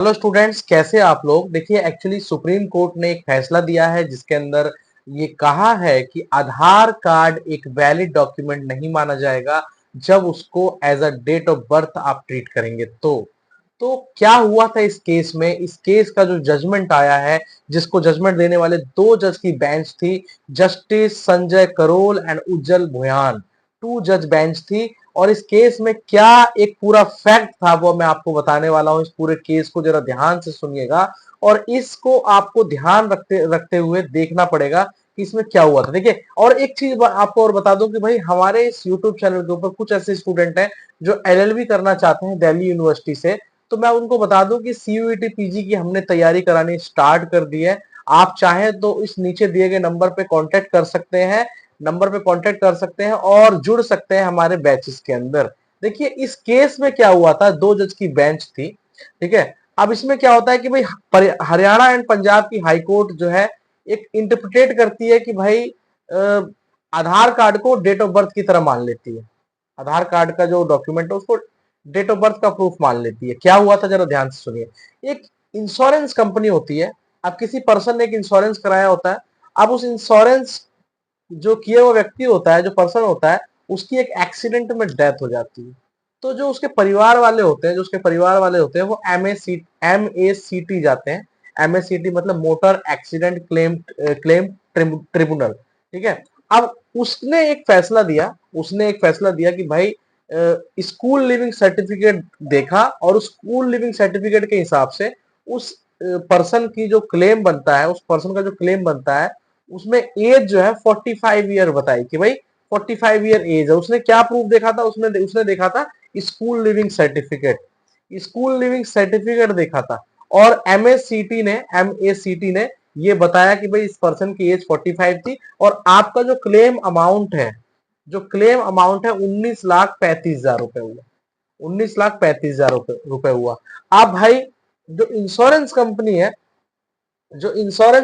Hello students, कैसे आप लोग। देखिए, एक्चुअली सुप्रीम कोर्ट ने एक फैसला दिया है जिसके अंदर ये कहा है कि आधार कार्ड एक वैलिड डॉक्यूमेंट नहीं माना जाएगा जब उसको as a date of birth आप ट्रीट करेंगे। तो क्या हुआ था इस केस में। इस केस का जो जजमेंट आया है, जिसको जजमेंट देने वाले दो जज की बेंच थी, justice Sanjay Karol and Ujjwal Bhuyan, two जज बेंच थी। और इस केस में क्या एक पूरा फैक्ट था वो मैं आपको बताने वाला हूं। इस पूरे केस को जरा ध्यान से सुनिएगा और इसको आपको ध्यान रखते रखते हुए देखना पड़ेगा कि इसमें क्या हुआ था। देखिए, और एक चीज आपको और बता दूं कि भाई हमारे इस यूट्यूब चैनल के ऊपर कुछ ऐसे स्टूडेंट हैं जो एलएलबी करना चाहते हैं दिल्ली यूनिवर्सिटी से। तो मैं उनको बता दूं कि सीयूईटी पीजी की हमने तैयारी करानी स्टार्ट कर दी है। आप चाहें तो इस नीचे दिए गए नंबर पे कांटेक्ट कर सकते हैं, और जुड़ सकते हैं हमारे बैचेस के अंदर। देखिए, इस केस में क्या हुआ था, दो जज की बेंच थी, ठीक है। अब इसमें क्या होता है कि भाई हरियाणा एंड पंजाब की हाई कोर्ट जो है एक इंटरप्रिटेट करती है कि भाई आधार कार्ड को डेट ऑफ बर्थ की तरह मान लेती है। आधार कार्ड का जो डॉक्यूमेंट है उसको डेट ऑफ बर्थ का प्रूफ मान लेती है। क्या हुआ था जरा ध्यान से सुनिए। एक इंश्योरेंस कंपनी होती है। अब किसी पर्सन ने एक इंश्योरेंस कराया होता है। अब उस इंश्योरेंस जो किए हुआ व्यक्ति होता है, जो पर्सन होता है, उसकी एक एक्सीडेंट में डेथ हो जाती है। तो जो उसके परिवार वाले होते हैं, वो MACT जाते हैं। MACT मतलब मोटर एक्सीडेंट क्लेम ट्रिब्यूनल, ठीक है। अब उसने एक फैसला दिया कि भाई स्कूल लिविंग सर्टिफिकेट देखा और उस स्कूल लिविंग सर्टिफिकेट के हिसाब से उस पर्सन की जो क्लेम बनता है, उस पर्सन का जो क्लेम बनता है, उसमें एज जो है 45 ईयर बताई कि भाई 45 ईयर एज है। उसने क्या प्रूफ देखा था, उसने देखा था स्कूल लिविंग सर्टिफिकेट देखा था। और एमएसीटी ने ये बताया कि भाई इस पर्सन की एज 45 थी और आपका जो क्लेम अमाउंट है 19,35,000 रुपए हुआ। 19,35,000 रुपए हुआ। अब भाई जो इंश्योरेंस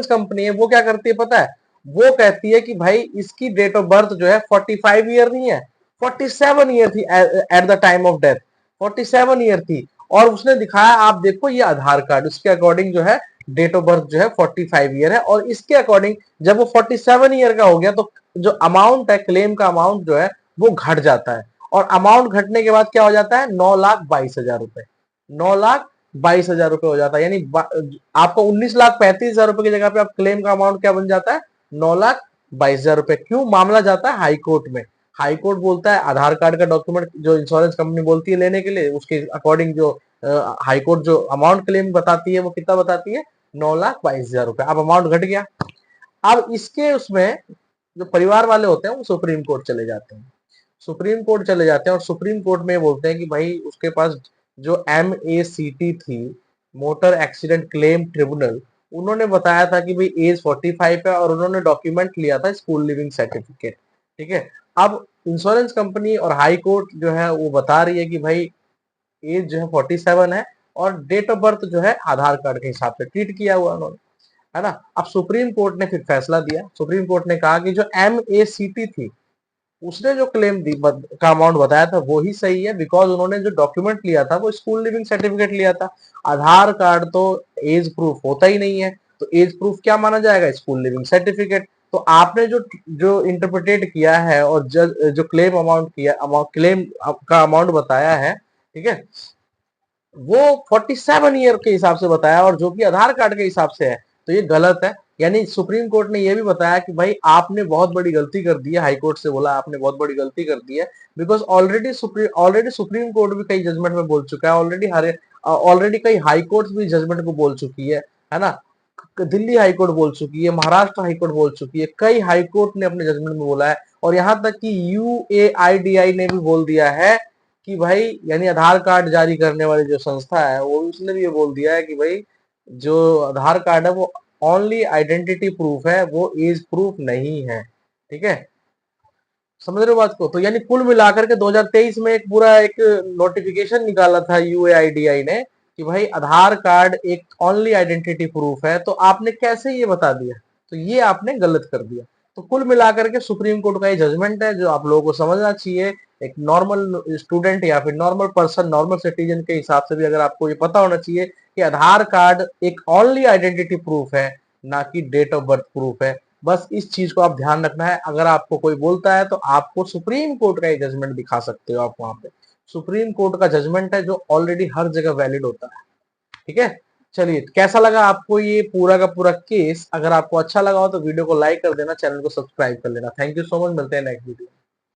कंपनी है वो क्या करती है पता है। वो कहती है कि भाई इसकी डेट ऑफ बर्थ जो है 45 ईयर नहीं है, 47 ईयर थी at the time of death. 47 year थी। और उसने दिखाया, आप देखो ये आधार कार्ड, उसके अकॉर्डिंग जो है डेट ऑफ बर्थ जो है 45 ईयर है। और इसके अकॉर्डिंग जब वो 47 ईयर का हो गया तो जो अमाउंट है, क्लेम का अमाउंट जो है वो घट जाता है। और अमाउंट घटने के बाद क्या हो जाता है, 9,22,000 रुपए। 9,22,000 रुपए हो जाता है। यानी आपको 19,35,000 रुपए की जगह पे आप क्लेम का अमाउंट क्या बन जाता है, 9,22,000 रुपए। क्यों मामला जाता है हाई कोर्ट में। हाई कोर्ट बोलता है आधार कार्ड का डॉक्यूमेंट जो इंश्योरेंस कंपनी बोलती है लेने के लिए, उसके अकॉर्डिंग जो हाई कोर्ट जो अमाउंट क्लेम बताती है वो कितना बताती है, 9,22,000 रुपए। अब अमाउंट घट गया। अब इसके उसमें जो परिवार वाले होते हैं वो सुप्रीम कोर्ट चले जाते हैं। और सुप्रीम कोर्ट में बोलते हैं कि भाई उसके पास जो MACT थी, मोटर एक्सीडेंट क्लेम ट्रिब्यूनल, उन्होंने बताया था कि भाई एज 45 है और उन्होंने डॉक्यूमेंट लिया था स्कूल लिविंग सर्टिफिकेट, ठीक है। अब इंश्योरेंस कंपनी और हाई कोर्ट जो है वो बता रही है कि भाई एज जो है 47 है और डेट ऑफ बर्थ जो है आधार कार्ड के हिसाब से ट्रीट किया हुआ उन्होंने, है ना। अब सुप्रीम कोर्ट ने फिर फैसला दिया। सुप्रीम कोर्ट ने कहा कि जो MACT थी उसने जो का अमाउंट बताया था वो ही सही है, बिकॉज उन्होंने जो डॉक्यूमेंट लिया था वो स्कूल लिविंग सर्टिफिकेट लिया था। आधार कार्ड तो एज प्रूफ होता ही नहीं है, तो एज प्रूफ क्या माना जाएगा, स्कूल लिविंग सर्टिफिकेट। तो आपने जो जो इंटरप्रिटेट किया है और जो क्लेम का अमाउंट बताया है, ठीक है, वो 47 ईयर के हिसाब से बताया और जो कि आधार कार्ड के हिसाब से है, तो ये गलत है। यानी सुप्रीम कोर्ट ने ये भी बताया कि भाई आपने बहुत बड़ी गलती कर दी है। हाई कोर्ट से बोला आपने बहुत बड़ी गलती कर दी है, बिकॉज ऑलरेडी सुप्रीम कोर्ट भी कई जजमेंट में बोल चुका है। ऑलरेडी कई हाई कोर्ट भी जजमेंट को बोल चुकी है ना। दिल्ली हाई कोर्ट बोल चुकी है, महाराष्ट्र हाई कोर्ट बोल चुकी है, कई हाई कोर्ट ने अपने जजमेंट में बोला है। और यहां तक कि UAIDI ने भी बोल दिया है कि भाई, यानी आधार कार्ड जारी करने वाली जो संस्था है, वो उसने भी ये बोल दिया है कि भाई जो आधार कार्ड है वो ओनली आइडेंटिटी प्रूफ है, वो एज प्रूफ नहीं है, ठीक है। समझ रहे हो बात को। तो यानी कुल मिलाकर के 2023 में एक नोटिफिकेशन निकाला था UAIDI ने कि भाई आधार कार्ड एक ओनली आइडेंटिटी प्रूफ है, तो आपने कैसे ये बता दिया, तो ये आपने गलत कर दिया। तो कुल मिलाकर के सुप्रीम कोर्ट का ये जजमेंट है जो आप लोगों को समझना चाहिए। एक नॉर्मल स्टूडेंट या फिर नॉर्मल पर्सन, नॉर्मल सिटीजन के हिसाब से भी अगर आपको ये पता होना चाहिए कि आधार कार्ड एक ओनली आइडेंटिटी प्रूफ है, ना कि डेट ऑफ बर्थ प्रूफ है। बस इस चीज को आप ध्यान रखना है। अगर आपको कोई बोलता है तो आपको सुप्रीम कोर्ट का ये जजमेंट दिखा सकते हो आप वहां पे। सुप्रीम कोर्ट का जजमेंट है जो ऑलरेडी हर जगह वैलिड होता है। ठीक है, चलिए कैसा लगा आपको ये पूरा का पूरा केस? अगर आपको अच्छा लगा हो तो वीडियो को लाइक कर देना, चैनल को सब्सक्राइब कर लेना। थैंक यू सो मच, मिलते हैं नेक्स्ट वीडियो।